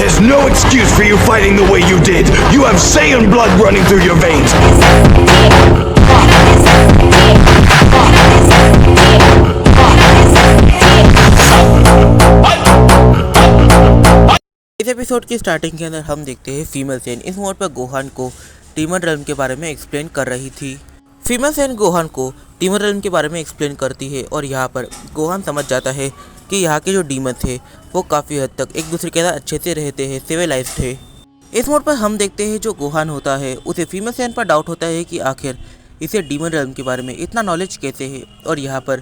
There's no excuse for you fighting the way you did. You have Saiyan blood running through your veins. इस episode की starting के अंदर हम देखते हैं फीमेल सैन इस मोड पर गोहान को डीमन रेल्म के बारे में एक्सप्लेन कर रही थी। फीमेल सैन गोहान को डीमन रेल्म के बारे में एक्सप्लेन करती है और यहाँ पर गोहान समझ जाता है कि यहाँ के जो डीमन थे वो काफ़ी हद तक एक दूसरे के साथ अच्छे से रहते हैं, सिविलाइज्ड थे। इस मोड पर हम देखते हैं जो गोहान होता है उसे फीमेल सैन पर डाउट होता है कि आखिर इसे डीमन रेल्म के बारे में इतना नॉलेज कैसे है, और यहाँ पर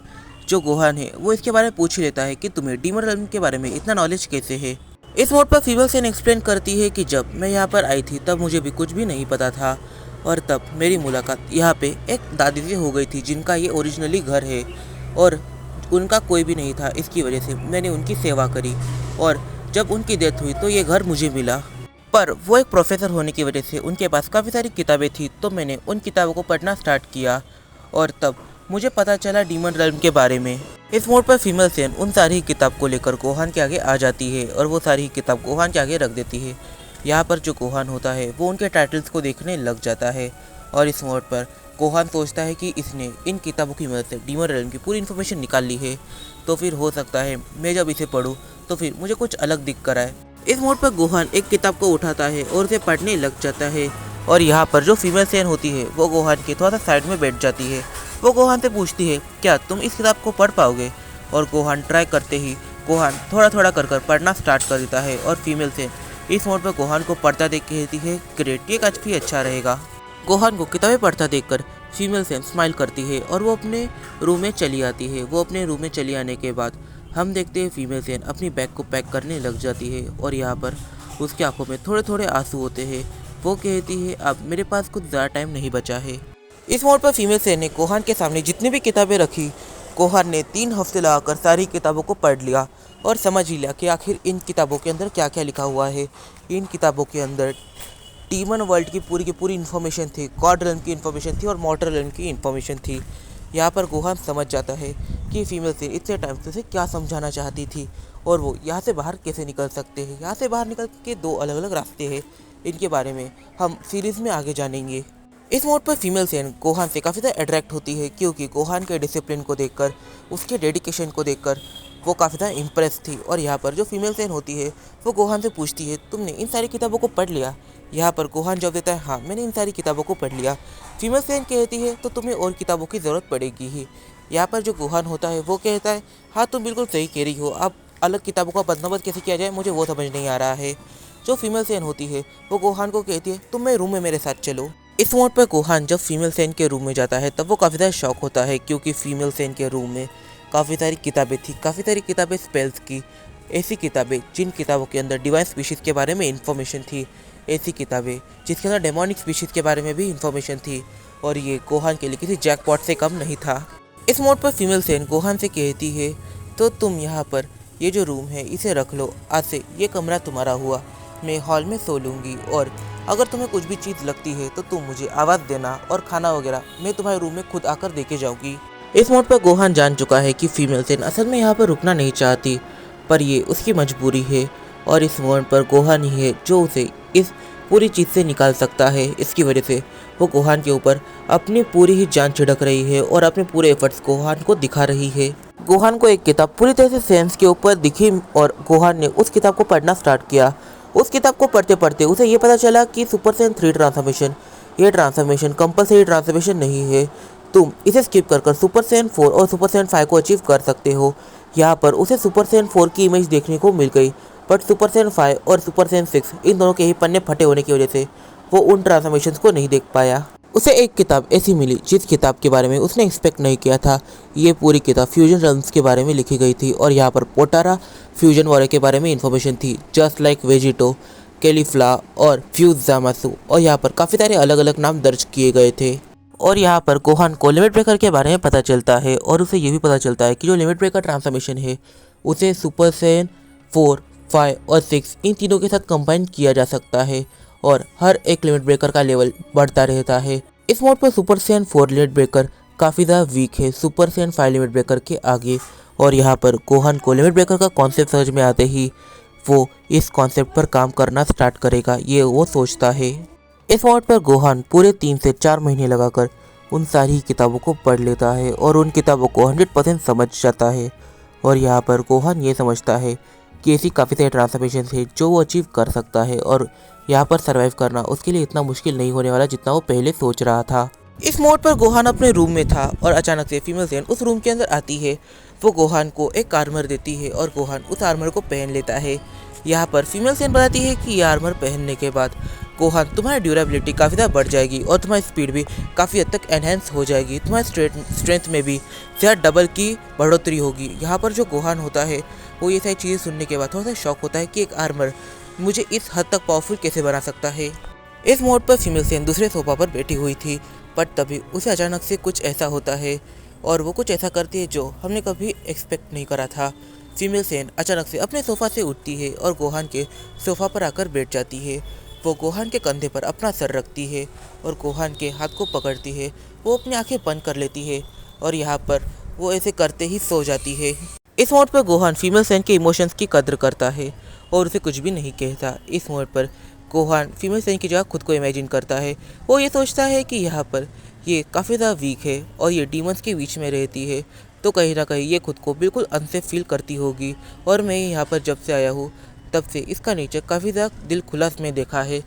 जो गोहान है वो इसके बारे में पूछ लेता है कि तुम्हें डीमन रेल्म के बारे में इतना नॉलेज कैसे है। इस मोड पर फीमेल सैन एक्सप्लेन करती है कि जब मैं यहाँ पर आई थी तब मुझे भी कुछ भी नहीं पता था, और तब मेरी मुलाकात यहाँ पे एक दादी से हो गई थी जिनका ये ओरिजिनली घर है और उनका कोई भी नहीं था। इसकी वजह से मैंने उनकी सेवा करी और जब उनकी डेथ हुई तो ये घर मुझे मिला, पर वो एक प्रोफेसर होने की वजह से उनके पास काफ़ी सारी किताबें थी, तो मैंने उन किताबों को पढ़ना स्टार्ट किया और तब मुझे पता चला डीमन रेल्म के बारे में। इस मोड पर फीमेल सैन उन सारी किताब को लेकर गोहान के आगे आ जाती है और वो सारी किताब गोहान के आगे रख देती है। यहाँ पर जो गोहान होता है वो उनके टाइटल्स को देखने लग जाता है और इस मोड पर गोहान सोचता है कि इसने इन किताबों की मदद से डीमन रेल्म की पूरी इन्फॉर्मेशन निकाल ली है, तो फिर हो सकता है मैं जब इसे पढूं तो फिर मुझे कुछ अलग दिख कर आए। इस मोड पर गोहान एक किताब को उठाता है और उसे पढ़ने लग जाता है और यहाँ पर जो फीमेल सैन होती है वो गोहान के थोड़ा सा साइड में बैठ जाती है। वो गोहान से पूछती है क्या तुम इस किताब को पढ़ पाओगे, और गोहान ट्राई करते ही गोहान थोड़ा थोड़ा कर पढ़ना स्टार्ट कर देता है और फीमेल सैन इस मोड पर गोहान को पढ़ता देख कहती है ग्रेट, ये काफ़ी अच्छा रहेगा। गोहान को किताबें पढ़ता देखकर फीमेल सैन स्माइल करती है और वो अपने रूम में चली आती है। वो अपने रूम में चली आने के बाद हम देखते हैं फीमेल सैन अपनी बैग को पैक करने लग जाती है और यहाँ पर उसकी आंखों में थोड़े थोड़े आंसू होते हैं। वो कहती है अब मेरे पास कुछ ज़्यादा टाइम नहीं बचा है। इस मोड पर फीमेल सैन ने गोहान के सामने जितनी भी किताबें रखी, गोहान ने 3 हफ्ते लगाकर सारी किताबों को पढ़ लिया और समझ ही लिया कि आखिर इन किताबों के अंदर क्या क्या लिखा हुआ है। इन किताबों के अंदर डीमन वर्ल्ड की पूरी इन्फॉर्मेशन थी, गॉड रेल्म की इन्फॉर्मेशन थी और मॉर्टल रेल्म की इन्फॉर्मेशन थी। यहाँ पर गोहान समझ जाता है कि फीमेल सैन इतने टाइम से उसे क्या समझाना चाहती थी और वो यहाँ से बाहर कैसे निकल सकते हैं। यहाँ से बाहर निकल के 2 अलग अलग रास्ते हैं, इनके बारे में हम सीरीज़ में आगे जानेंगे। इस मोड पर फीमेल सैन गोहान से काफ़ी ज़्यादा अट्रैक्ट होती है क्योंकि गोहान के डिसिप्लिन को देखकर, उसके डेडिकेशन को देखकर वो काफ़ी ज़्यादा इम्प्रेस थी। और यहाँ पर जो फीमेल सैन होती है वो गोहान से पूछती है तुमने इन सारी किताबों को पढ़ लिया। यहाँ पर गोहान जवाब देता है हाँ मैंने इन सारी किताबों को पढ़ लिया। फीमेल सैन कहती है तो तुम्हें और किताबों की ज़रूरत पड़ेगी ही। यहाँ पर जो गोहान होता है वो कहता है हाँ तुम बिल्कुल सही कह रही हो, अब अलग किताबों का बंदोबस्त कैसे किया जाए मुझे वो समझ नहीं आ रहा है। जो फीमेल सैन होती है वो गोहान को कहती है तुम मेरे रूम में मेरे साथ चलो। इस मोड पर गोहान जब फीमेल सैन के रूम में जाता है तब वो काफ़ी ज़्यादा शॉक होता है क्योंकि फीमेल सैन के रूम में काफ़ी सारी किताबें थी, काफ़ी सारी किताबें स्पेल्स की, ऐसी किताबें जिन किताबों के अंदर डिवाइन स्पीशीज़ के बारे में इंफॉर्मेशन थी, ऐसी किताबें जिसके अंदर डेमोनिक स्पीशीज़ के बारे में भी इंफॉर्मेशन थी, और ये गोहान के लिए किसी जैकपॉट से कम नहीं था। इस मोड पर फीमेल सैन गोहान से कहती है तो तुम यहाँ पर ये जो रूम है इसे रख लो, आज से ये कमरा तुम्हारा हुआ, मैं हॉल में सो लूँगी और अगर तुम्हें कुछ भी चीज़ लगती है तो तुम मुझे आवाज़ देना और खाना वगैरह मैं तुम्हारे रूम में खुद आकर देके जाऊँगी। इस मोड पर गोहान जान चुका है कि फीमेल सैन असल में यहाँ पर रुकना नहीं चाहती, पर ये उसकी मजबूरी है और इस मोड पर गोहान ही है जो उसे इस पूरी चीज़ से निकाल सकता है। इसकी वजह से वो गोहान के ऊपर अपनी पूरी ही जान छिड़क रही है और अपने पूरे एफर्ट्स गोहान को दिखा रही है। गोहान को एक किताब पूरी तरह से सेंस के ऊपर दिखी और गोहान ने उस किताब को पढ़ना स्टार्ट किया। उस किताब को पढ़ते पढ़ते उसे ये पता चला कि सुपर सैन 3 ट्रांसफॉर्मेशन, ये ट्रांसफॉर्मेशन कंपलसरी ट्रांसफॉर्मेशन नहीं है, तुम इसे स्किप कर सुपर सैन 4 और सुपर सैन 5 को अचीव कर सकते हो। यहाँ पर उसे सुपर सैन 4 की इमेज देखने को मिल गई, बट सुपर सैन 5 और सुपर सैन 6 इन दोनों के ही पन्ने फटे होने की वजह से वो उन ट्रांसफॉर्मेशंस को नहीं देख पाया। उसे एक किताब ऐसी मिली जिस किताब के बारे में उसने एक्सपेक्ट नहीं किया था। ये पूरी किताब फ्यूजन रेल्म्स के बारे में लिखी गई थी और यहाँ पर पोटारा फ्यूजन वॉर के बारे में इन्फॉर्मेशन थी, जस्ट लाइक वेजिटो, कैलीफ्ला और फ्यूज जामासू, और यहाँ पर काफ़ी सारे अलग अलग नाम दर्ज किए गए थे। और यहाँ पर गोहान को लिमिट ब्रेकर के बारे में पता चलता है और उसे ये भी पता चलता है कि जो लिमिट ब्रेकर ट्रांसफॉर्मेशन है उसे सुपर सैन 4, 5 और 6 इन तीनों के साथ कंबाइन किया जा सकता है और हर एक लिमिट ब्रेकर का लेवल बढ़ता रहता है। इस मोड पर सुपर सैन 4 लिमिट ब्रेकर काफ़ी ज़्यादा वीक है सुपर सैन 5 लिमिट ब्रेकर के आगे, और यहाँ पर गोहान को लिमिट ब्रेकर का कॉन्सेप्ट समझ में आते ही वो इस कॉन्सेप्ट पर काम करना स्टार्ट करेगा, ये वो सोचता है। इस मोड पर गोहान पूरे 3 से 4 महीने लगाकर उन सारी किताबों को पढ़ लेता है और उन किताबों को 100% समझ जाता है। और यहाँ पर गोहान ये समझता है कि ऐसी काफ़ी सारी ट्रांसफॉर्मेशन है जो वो अचीव कर सकता है और यहाँ पर सर्वाइव करना उसके लिए इतना मुश्किल नहीं होने वाला जितना वो पहले सोच रहा था। इस मोड पर गोहान अपने रूम में था और अचानक से फीमेल ज़ेन उस रूम के अंदर आती है। वो गोहान को एक आर्मर देती है और गोहान उस आर्मर को पहन लेता है। यहाँ पर फीमेल ज़ेन बताती है कि ये आर्मर पहनने के बाद गोहान तुम्हारी ड्यूरेबिलिटी काफ़ी ज़्यादा बढ़ जाएगी और तुम्हारी स्पीड भी काफ़ी हद तक एनहेंस हो जाएगी, तुम्हारी स्ट्रेंथ में भी शायद डबल की बढ़ोतरी होगी। यहाँ पर जो गोहान होता है वो ये सारी चीज़ें सुनने के बाद थोड़ा सा शॉक होता है कि एक आर्मर मुझे इस हद तक पावरफुल कैसे बना सकता है। इस मोड पर फीमेल ज़ेन दूसरे सोफा पर बैठी हुई थी, बट तभी उसे अचानक से कुछ ऐसा होता है और वो कुछ ऐसा करती है जो हमने कभी एक्सपेक्ट नहीं करा था। फीमेल ज़ेन अचानक से अपने सोफ़ा से उठती है और गोहान के सोफ़ा पर आकर बैठ जाती है। वो गोहान के कंधे पर अपना सर रखती है और गोहान के हाथ को पकड़ती है। वो अपनी आंखें बंद कर लेती है और यहाँ पर वो ऐसे करते ही सो जाती है। इस मोड पर गोहान फीमेल ज़ेन के इमोशंस की कद्र करता है और उसे कुछ भी नहीं कहता। इस मोड पर गोहान फीमेल ज़ेन की जगह खुद को इमेजिन करता है। वो ये सोचता है कि यहाँ पर ये काफ़ी ज़्यादा वीक है और ये डीमंस के बीच में रहती है, तो कहीं ना कहीं ये खुद को बिल्कुल अनसेफ फील करती होगी। और मैं यहाँ पर जब से आया हूँ तब से इसका नेचर काफ़ी ज़्यादा दिल खुला में देखा है,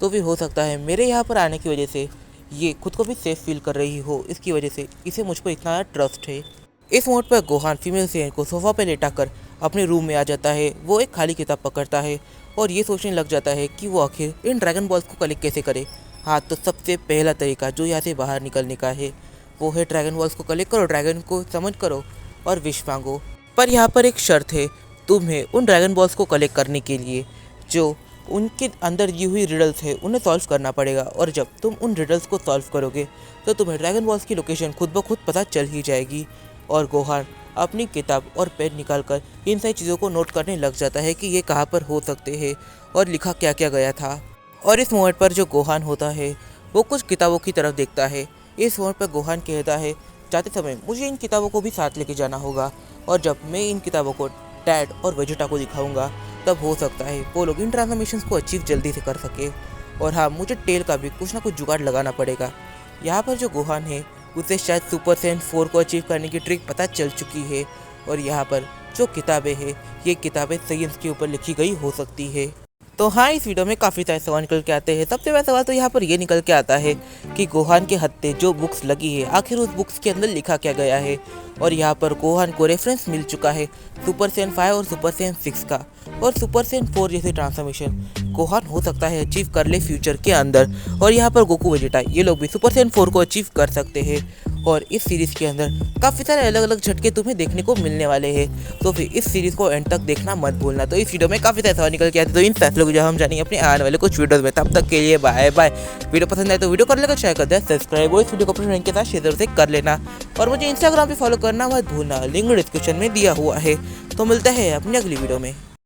तो भी हो सकता है मेरे यहाँ पर आने की वजह से ये खुद को भी सेफ फील कर रही हो, इसकी वजह से इसे मुझ पर इतना ट्रस्ट है। इस मोड पर गोहान फीमेल ज़ेन को सोफ़ा पर लेटाकर अपने रूम में आ जाता है। वो एक खाली किताब पकड़ता है और ये सोचने लग जाता है कि वो आखिर इन ड्रैगन बॉल्स को कलेक्ट कैसे करे। हाँ, तो सबसे पहला तरीका जो यहाँ से बाहर निकलने का है वो है ड्रैगन बॉल्स को कलेक्ट करो, ड्रैगन को समझ करो और विश मांगो। पर यहाँ पर एक शर्त है, तुम्हें उन ड्रैगन बॉल्स को कलेक्ट करने के लिए जो उनके अंदर दी हुई रिडल्स है उन्हें सॉल्व करना पड़ेगा। और जब तुम उन रिडल्स को सॉल्व करोगे तो तुम्हें ड्रैगन बॉल्स की लोकेशन खुद ब खुद पता चल ही जाएगी। और गोहान अपनी किताब और पेन निकालकर इन सारी चीज़ों को नोट करने लग जाता है कि ये कहाँ पर हो सकते हैं और लिखा क्या क्या गया था। और इस मोमेंट पर जो गोहान होता है वो कुछ किताबों की तरफ देखता है। इस मोमेंट पर गोहान कहता है, जाते समय मुझे इन किताबों को भी साथ लेके जाना होगा और जब मैं इन किताबों को डैड और वेजिटा को दिखाऊंगा तब हो सकता है वो लोग इन ट्रांसफॉर्मेशंस को अचीव जल्दी से कर सके। और हाँ, मुझे टेल का भी कुछ ना कुछ जुगाड़ लगाना पड़ेगा। यहाँ पर जो गोहान है उसे शायद सुपर सैयन 4 को अचीव करने की ट्रिक पता चल चुकी है और यहाँ पर जो किताबें हैं ये किताबें साइंस के ऊपर लिखी गई हो सकती है। तो हाँ, इस वीडियो में काफ़ी सारे सवाल निकल के आते हैं। सबसे पहला सवाल तो यहाँ पर ये निकल के आता है कि गोहान के हत्थे जो बुक्स लगी है आखिर उस बुक्स के अंदर लिखा क्या गया है। और यहाँ पर गोहान को रेफरेंस मिल चुका है सुपर सैयन 5 और सुपर सैयन 6 का। और सुपर सैयन 4 जैसे ट्रांसफॉर्मेशन गोहान हो सकता है अचीव कर ले फ्यूचर के अंदर। और यहाँ पर गोकू वेजिटा ये लोग भी सुपर सैयन 4 को अचीव कर सकते हैं। और इस सीरीज़ के अंदर काफ़ी सारे अलग अलग झटके तुम्हें देखने को मिलने वाले हैं, तो फिर इस सीरीज़ को एंड तक देखना मत भूलना। तो इस वीडियो में काफ़ी सारे सवाल निकल के आते हैं, तो इन फैसलों को जो हम जानेंगे अपने आने वाले कुछ वीडियोज़ में। तब तक के लिए बाय बाय। वीडियो पसंद आए तो वीडियो कर लेगा, शेयर कर दे, सब्सक्राइब और इस वीडियो को अपने फ्रेंड के साथ शेयर से कर लेना। और मुझे इंस्टाग्राम पर फॉलो करना मत भूलना, लिंक डिस्क्रिप्शन में दिया हुआ है। तो मिलता है अपनी अगली वीडियो में।